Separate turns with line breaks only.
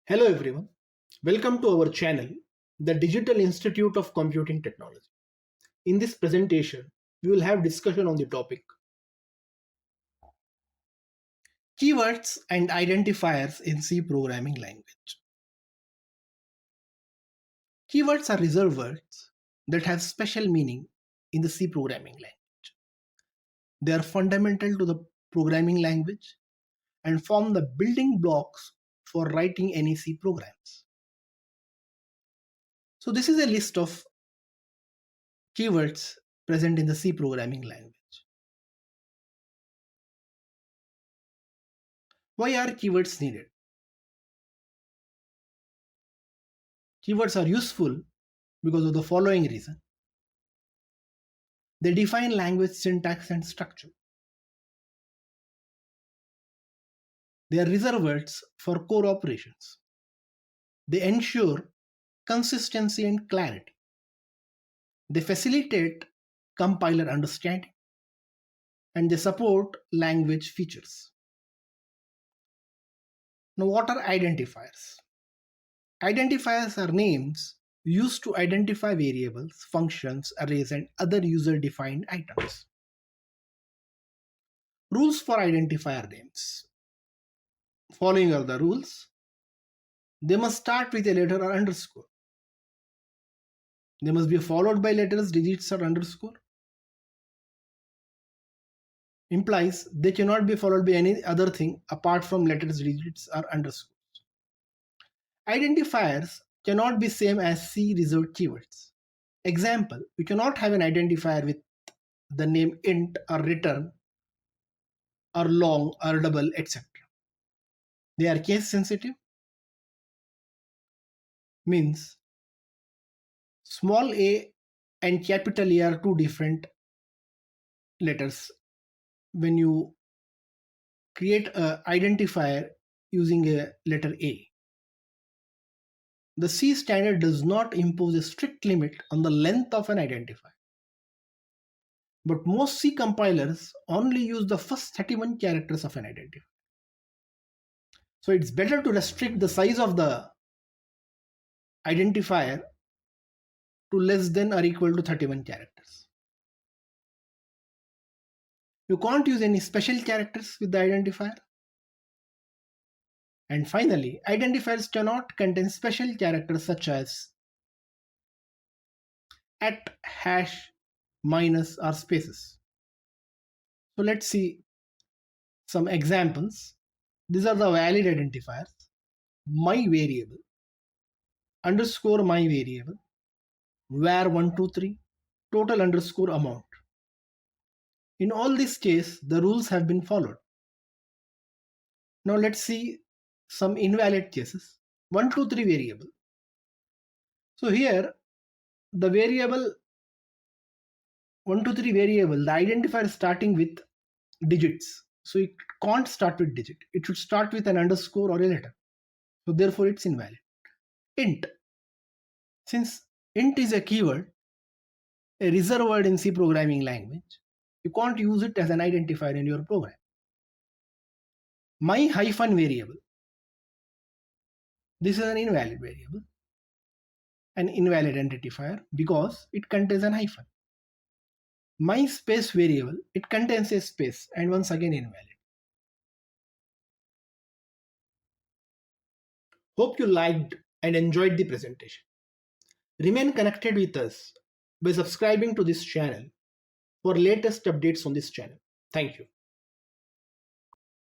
Hello everyone, welcome to our channel, the Digital Institute of Computing Technology. In this presentation, we will have discussion on the topic Keywords and Identifiers in C Programming Language. Keywords are reserved words that have special meaning in the C programming language. They are fundamental to the programming language and form the building blocks for writing any C programs. So this is a list of keywords present in the C programming language. Why are keywords needed? Keywords are useful because of the following reason. They define language syntax and structure. They are reserved words for core operations. They ensure consistency and clarity. They facilitate compiler understanding. And they support language features. Now, what are identifiers? Identifiers are names used to identify variables, functions, arrays, and other user-defined items. Rules for identifier names. Following are the rules. They must start with a letter or underscore. They must be followed by letters, digits, or underscore. Implies they cannot be followed by any other thing apart from letters, digits, or underscores. Identifiers cannot be same as C reserved keywords. Example, you cannot have an identifier with the name int or return or long or double, etc. They are case sensitive, means small a and capital A are two different letters. When you create an identifier using a letter A, the C standard does not impose a strict limit on the length of an identifier. But most C compilers only use the first 31 characters of an identifier. So it's better to restrict the size of the identifier to less than or equal to 31 characters. You can't use any special characters with the identifier. And finally, identifiers cannot contain special characters such as at, hash, minus, or spaces. So let's see some examples. These are the valid identifiers. My variable, underscore my variable, var123, total underscore amount. In all this case, the rules have been followed. Now let's see some invalid cases. 123 variable. So here the variable 123 variable, the identifier is starting with digits. So it can't start with digit. It should start with an underscore or a letter. So therefore it's invalid. Int. Since int is a keyword, a reserved word in C programming language, you can't use it as an identifier in your program. My hyphen variable. This is an invalid variable, an invalid identifier because it contains an hyphen. My space variable, it contains a space and once again invalid. Hope you liked and enjoyed the presentation. Remain connected with us by subscribing to this channel for latest updates on this channel. Thank you.